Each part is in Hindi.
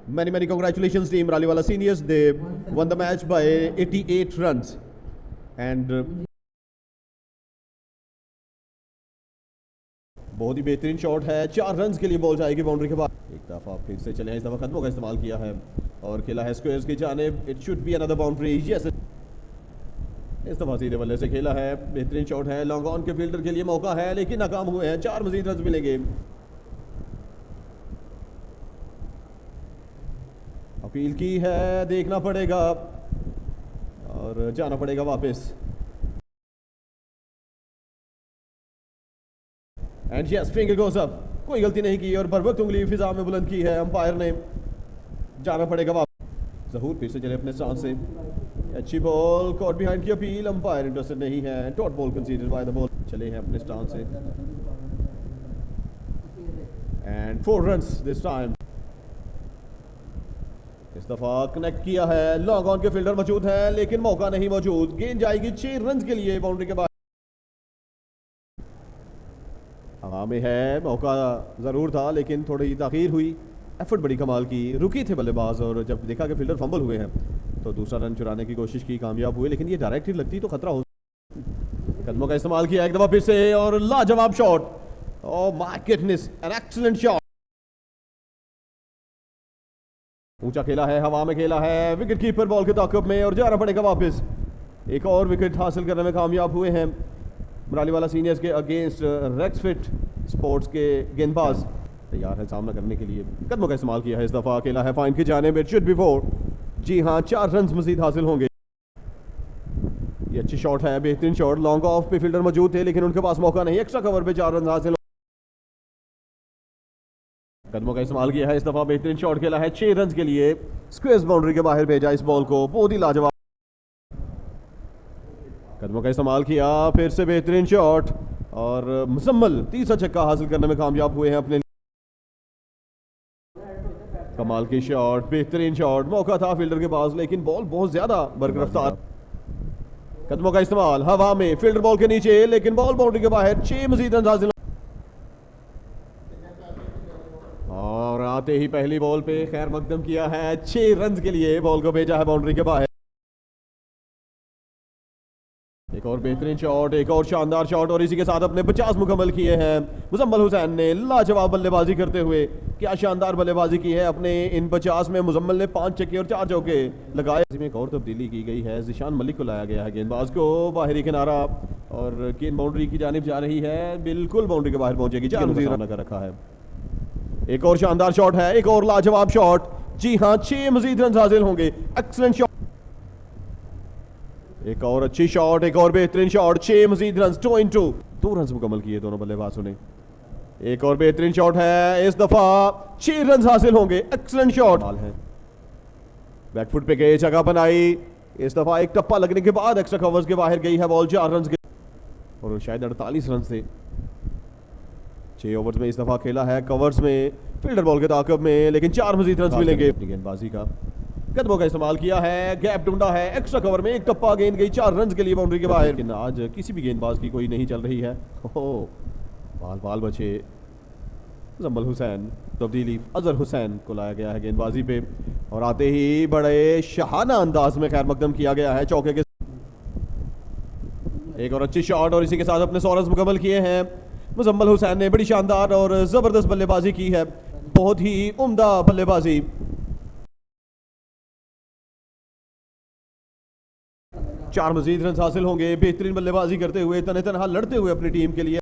Many congratulations team Raliwala Seniors. They won the match by 88 runs. And बहुत ही बेहतरीन शॉट है, 4 रन के लिए बॉल जाएगी बाउंड्री के बाद। एक दफा फिर से चले हैं, इस दफा कदमों का इस्तेमाल किया है और खेला है स्क्वायर्स की जानिब। It should be another boundary. Yes, इस दफा सीधे बल्ले से खेला है, बेहतरीन शॉट है, लॉन्ग ऑन के फील्डर के लिए मौका है लेकिन नाकाम हुए हैं। 4 मजीद रन मिलेंगे। अपील की है, देखना पड़ेगा और जाना पड़ेगा वापस। And yes, finger goes up. कोई गलती नहीं की और बर वक्त उंगली फिजा में बुलंद की है अंपायर ने। जाना पड़ेगा वापस। जहूर फिर से चले अपने स्टांस से। अच्छी बॉल, कॉट बिहाइंड की अपील, अंपायर इंटरेस्टेड नहीं है। Dot ball considered by the ball. चले हैं अपने स्टांस से एंड 4 रन्स दिस टाइम। इस दफा कनेक्ट किया है, लॉन्ग ऑन के फील्डर मौजूद है लेकिन मौका नहीं मौजूद। गेंद जाएगी 6 रन के लिए बाउंड्री के बाद। हवा में है, मौका जरूर था लेकिन थोड़ी ताखीर हुई। एफर्ट बड़ी कमाल की, रुकी थे बल्लेबाज और जब देखा कि फील्डर फंबल हुए हैं तो दूसरा रन चुराने की कोशिश की, कामयाब हुए लेकिन ये डायरेक्ट हिट लगती तो खतरा हो। कदमों का इस्तेमाल किया एक दफा फिर से और लाजवाब shot. Oh my goodness, an excellent shot. ऊंचा खेला है, हवा में खेला है, विकेट कीपर बॉल के ताक़ुब में और जाना पड़ेगा वापस। एक और विकेट हासिल करने में कामयाब हुए हैं रालीवाला सीनियर्स के अगेंस्ट रेक्सफिट स्पोर्ट्स के गेंदबाज। तैयार है सामना करने के लिए। कदमों का इस्तेमाल किया है, इस दफा अकेला है फाइन की जानिब। It should be 4। जी हाँ, 4 रन मजीद हासिल होंगे। ये अच्छी शॉट है, बेहतरीन शॉट। लॉन्ग ऑफ पे फील्डर मौजूद थे लेकिन उनके पास मौका नहीं। एक्स्ट्रा कवर पे 4 रन हासिल। कदमों का इस्तेमाल किया है, इस दफा बेहतरीन शॉट खेला है 6 रन के लिए। स्क्वेयर बाउंड्री के बाहर भेजा इस बॉल को, बहुत ही लाजवाब। कदमों का इस्तेमाल किया, फिर से बेहतरीन शॉट और मुसम्मल तीसरा छक्का हासिल करने में कामयाब हुए हैं अपने। कमाल की शॉट, बेहतरीन शॉट। मौका था फील्डर के पास लेकिन बॉल बहुत ज्यादा बरकरफ्तार। कदमों का इस्तेमाल, हवा में, फील्डर बॉल के नीचे लेकिन बॉल बाउंड्री के बाहर। 6 मजीद रन हासिल और आते ही पहली बॉल पे खैर मकदम किया है। 6 रन के लिए बॉल को भेजा है बाउंड्री के बाहर। एक और बेहतरीन शॉट, एक और शानदार शॉट और इसी के साथ अपने 50 मुकम्मल किए हैं मुजम्मल हुसैन ने। लाजवाब बल्लेबाजी करते हुए, क्या शानदार बल्लेबाजी की है अपने इन 50 में। मुजम्मल ने 5 छक्के और 4 चौके लगाए। इसमें एक और तब्दीली की गई है, जिशान मलिक को लाया गया है गेंदबाज को। बाहरी किनारा और गेंद बाउंड्री की जानिब जा रही है, बिल्कुल बाउंड्री के बाहर पहुंचेगी। सामना कर रखा है। एक और शानदार शॉट है, एक और लाजवाब शॉट। जी हाँ, 6 मजीद रन हासिल होंगे। एक्सीलेंट शॉट, एक और अच्छी शॉट, एक और बेहतरीन शॉट। 6 मजीद रन, 2 इन 2 रन मुकम्मल किए दोनों बल्लेबाजों ने। एक और बेहतरीन शॉट है, इस दफा 6 रन हासिल होंगे। एक्सीलेंट शॉट है, बैकफुट पे गए, जगह बनाई। इस दफा एक टप्पा लगने के बाद एक्स्ट्रा कवर्स के बाहर गई है बॉल। 4 रन के और शायद 48 रन से 6 ओवर्स में इस दफा खेला है कवर्स में, फील्डर बॉल के ताक़ुब में लेकिन 4 मजीद रन मिलेंगे। गेंदबाजी का कदमों का इस्तेमाल किया है, गैप ढूंढा है, एक्स्ट्रा कवर में एक टप्पा, गेंद गई 4 रन के लिए बाउंड्री के बाहर। लेकिन आज किसी भी गेंदबाज की कोई नहीं चल रही है। बाल बाल बचे। मुजम्मल हुसैन, तब्दीली अजहर हुसैन को लाया गया है गेंदबाजी पे और आते ही बड़े शहाना अंदाज में खैर मकदम किया गया है चौके के। एक और अच्छी शॉट और इसी के साथ अपने 100 रन मुकम्मल किए हैं मुजम्मल हुसैन ने। बड़ी शानदार और जबरदस्त बल्लेबाजी की है, बहुत ही उम्दा बल्लेबाजी। 4 मजीद रन हासिल होंगे। बेहतरीन बल्लेबाजी करते हुए, तने तनहा लड़ते हुए अपनी टीम के लिए।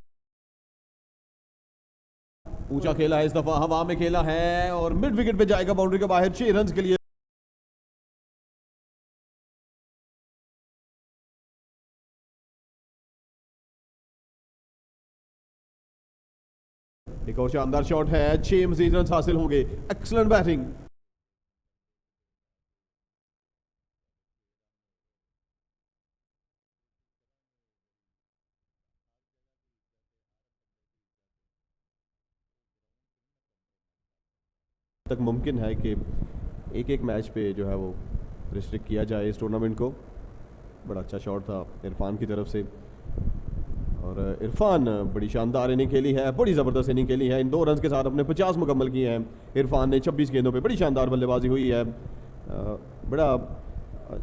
ऊंचा खेला है, इस दफा हवा में खेला है और मिड विकेट पे जाएगा बाउंड्री के बाहर। 6 रन के लिए। एक और शानदार शॉट है, 6 मजीद रन हासिल होंगे। Excellent batting. तक मुमकिन है कि एक मैच पे जो है वो रिस्ट्रिक्ट किया जाए इस टूर्नामेंट को। बड़ा अच्छा शॉट था इरफान की तरफ से और इरफान बड़ी शानदार इनिंग खेली है, बड़ी ज़बरदस्त इनिंग खेली है। इन 2 रन के साथ अपने 50 मुकम्मल किए हैं इरफान ने। 26 गेंदों पे बड़ी शानदार बल्लेबाजी हुई है। बड़ा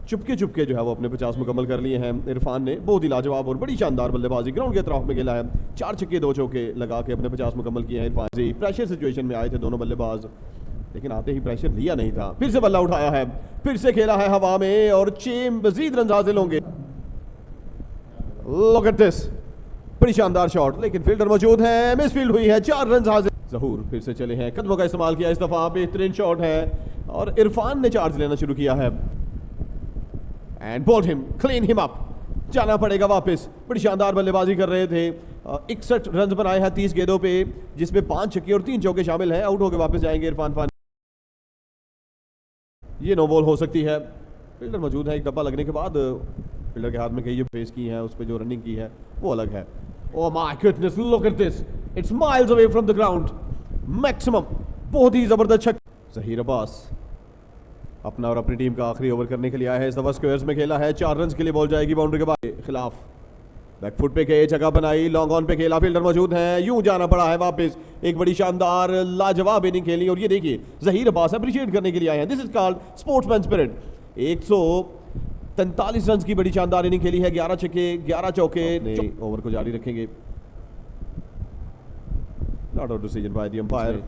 चुपके चुपके जो है वो अपने 50 मुकम्मल कर लिए हैं इरफान ने। बहुत ही लाजवाब और बड़ी शानदार बल्लेबाजी ग्राउंड के अतराफ में खेला है। 4 छक्के 2 चौके लगा के अपने 50 मुकम्मल किए हैं इरफान जी। प्रेशर सिचुएशन में आए थे दोनों बल्लेबाज, लेकिन आते ही प्रेशर लिया नहीं था। फिर से बल्ला उठाया है, फिर से खेला है हवा में और 6 मजीद रन हासिल होंगे। लुक एट दिस, बड़ी शानदार शॉट, लेकिन फील्डर मौजूद है, मिसफील्ड हुई है। 4 रन हासिल। जहूर फिर से चले हैं, कदमों का इस्तेमाल किया इस दफा, बेहतरीन शॉट है और इरफान ने चार्ज लेना शुरू किया है। And bowled him, clean him up, जाना पड़ेगा वापस। बड़ी शानदार बल्लेबाजी कर रहे थे। 61 रन बनाए हैं 30 गेंदों पे, जिसमें 5 छक्के और 3 चौके शामिल हैं। आउट होकर वापस जाएंगे इरफान खान। ये नो बॉल हो सकती है। फील्डर मौजूद है, एक डब्बा लगने के बाद फील्डर के हाथ में कई जो फेस की है, उस पर जो रनिंग की है वो अलग है। Oh my goodness, look at this, it's miles away from the ground, maximum. बहुत ही जबरदस्त छक्का। जहीर अब्बास अपना और अपनी टीम का आखिरी ओवर करने के लिए आया है। इस दफा स्क्वायर्स में खेला है, 4 रन के लिए बॉल जाएगी बाउंड्री के बाद खिलाफ। बैकफुट पे के जगह बनाई, लॉन्ग ऑन पे खेला, फील्डर मौजूद है, यूं जाना पड़ा है वापस। एक बड़ी शानदार लाजवाब इनिंग खेली और ये देखिए जहीर अब्बास अप्रिशिएट करने के लिए आए हैं। This is called sportsman spirit. 143 run की बड़ी शानदार इनिंग खेली है, 11 छक्के 11 चौके। ओवर को जारी रखेंगे। Not out decision by the umpire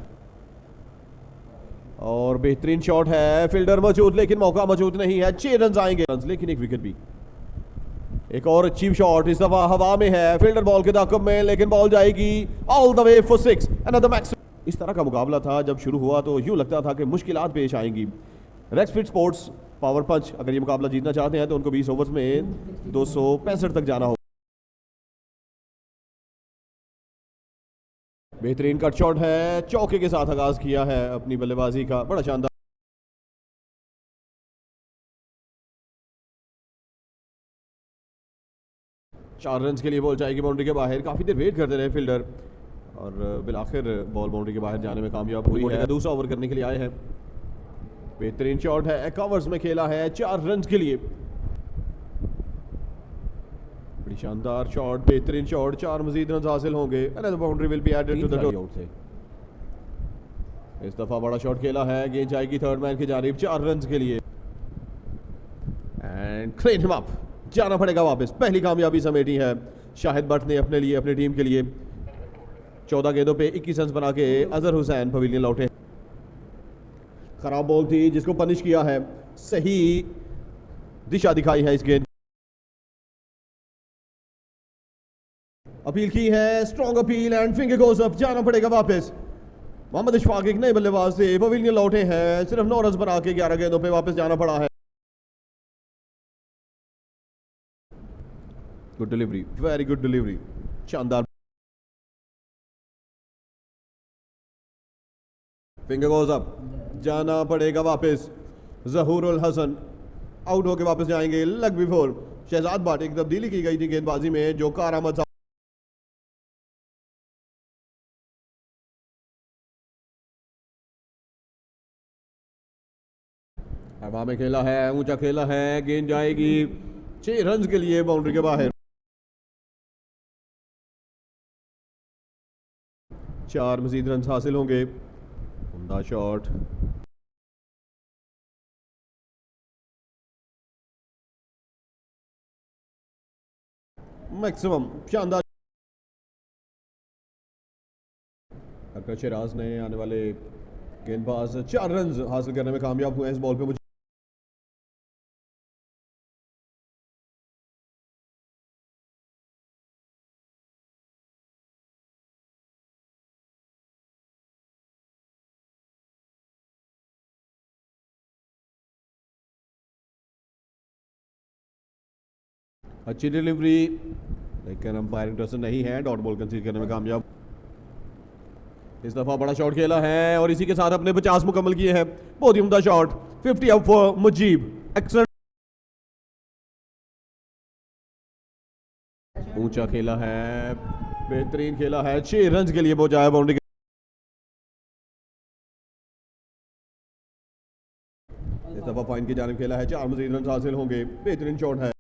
और बेहतरीन शॉट है, फील्डर मौजूद लेकिन मौका मौजूद नहीं है। 6 रन आएंगे, लेकिन एक विकेट भी। एक और अच्छी शॉट, इस दफा हवा में है, फील्डर बॉल के ताक़ुब में, लेकिन बॉल जाएगी all the way for 6, another max. इस तरह का मुकाबला था जब शुरू हुआ तो यूं लगता था कि मुश्किलात पेश आएंगी। रेक्सफिट स्पोर्ट्स पावर पंच अगर ये मुकाबला जीतना चाहते हैं तो उनको 20 ओवर्स में 265 तक जाना होगा। बेहतरीन कट शॉट है, चौके के साथ आगाज किया है अपनी बल्लेबाजी का, बड़ा शानदार। चार रन के लिए बॉल जाएगी बाउंड्री के बाहर। काफी देर वेट करते रहे फील्डर और बिलाखिर बॉल बाउंड्री के बाहर जाने में कामयाब हुई है। दूसरा ओवर करने के लिए आए हैं। बेहतरीन शॉट है, कवर्स में खेला है, 4 रन के लिए। बड़ी शानदार शॉट, बेहतरीन शॉट, 4 मजीद रन हासिल होंगे। Another boundary will be added to the total. इस दफा बड़ा शॉट खेला है, गेंद जाएगी थर्ड मैन की जानिब, 4 रन के लिए। एंड क्लीन हिम अप, जाना पड़ेगा वापस। पहली कामयाबी समेटी है शाहिद भट्ट ने अपने लिए, अपनी टीम के लिए। 14 गेंदों पे 21 रन बना के अजहर हुसैन पवेलियन लौटे। खराब बॉल थी जिसको पनिश किया है, सही दिशा दिखाई है इस गेंद। अपील की है, strong appeal and finger goes up, जाना पड़ेगा वापस। मोहम्मद इशफाक एक नए बल्लेबाज से पवेलियन लौटे हैं, सिर्फ 9 रन बना के 11 गेंदों पे वापस जाना पड़ा है। Good delivery, very good delivery, शानदार। फिंगर गोज अप, जाना पड़ेगा वापस। जहूर उल हसन आउट होके वापस जाएंगे। लग बिफोर शहजाद भट्ट, एक तब्दीली की गई थी गेंदबाजी में जो कारआमद। हवा में खेला है, ऊंचा खेला है, गेंद जाएगी 6 रन के लिए बाउंड्री के बाहर। 4 मजीद रन हासिल होंगे। उम्दा शॉट, मैक्सिमम शानदार। अरशद शिराज ने आने वाले गेंदबाज 4 रन हासिल करने में कामयाब हुए इस बॉल पे। मुझे अच्छी डिलीवरी, लेकिन अंपायर इंटरेस्ट नहीं है, डॉट बॉल कंसीड करने में कामयाब। इस दफा बड़ा शॉट खेला है और इसी के साथ अपने 50 मुकम्मल किए हैं। बहुत ही उम्दा shot, 50 up for Mujib, excellent. ऊंचा खेला है, बेहतरीन खेला है, 6 रन के लिए पहुंचा है बाउंड्री। इस दफा पॉइंट की जानिब खेला है, 4 मजीद रन हासिल होंगे। बेहतरीन शॉट है।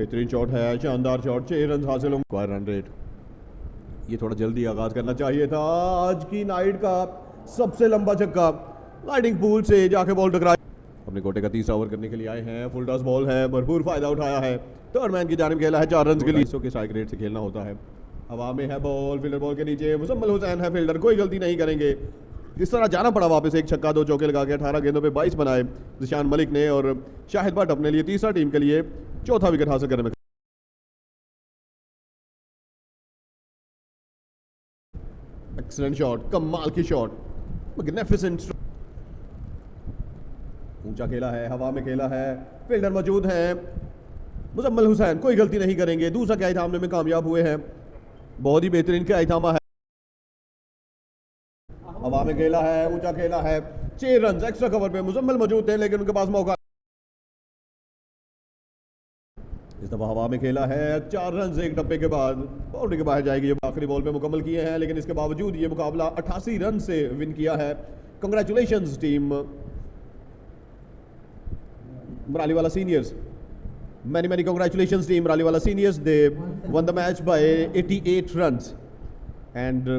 बेहतरीन शॉट है, शानदार शॉट, 6 रन हासिल होंगे। रन रेट ये थोड़ा जल्दी आगाज करना चाहिए था। आज की नाइट का सबसे लंबा छक्का, लाइटिंग पूल से जाके बॉल टकराई। अपने कोटे का तीसरा ओवर करने के लिए आए हैं, फुल टॉस बॉल है, भरपूर फायदा उठाया है, थर्ड मैन की जानिब खेला है 4 रन के लिए। के स्ट्राइक रेट से खेलना होता है। हवा में है बॉल, फील्डर बॉल के नीचे, मुजम्मल हुसैन है फील्डर, कोई गलती नहीं करेंगे। इस तरह जाना पड़ा वापस, एक छक्का 2 चौके लगा के 18 गेंदों पे 22 बनाए जिशान मलिक ने, और शाहिद भट्ट अपने लिए तीसरा टीम के लिए चौथा विकेट हासिल करने में। एक्सीलेंट शॉट, कमाल की शॉट, मैग्निफिसेंट। ऊंचा खेला है, हवा में खेला है, फील्डर मौजूद है, मुजम्मल हुसैन कोई गलती नहीं करेंगे, दूसरा कैच थामने में कामयाब हुए हैं। बहुत ही बेहतरीन कैच थामा है। हवा में खेला है, ऊंचा खेला है, 6 रन एक्स्ट्रा कवर पे मुजम्मल मौजूद थे लेकिन उनके पास मौका। इस दफा हवा में खेला है, 4 रन एक टप्पे के बाद बाउंड्री के बाहर जाएगी। आखिरी बॉल पे मुकम्मल किए हैं लेकिन इसके बावजूद ये मुकाबला 88 रन से विन किया है। Congratulations team Maraliwala seniors, many congratulations team Raliwala seniors, they won the match by 88 runs and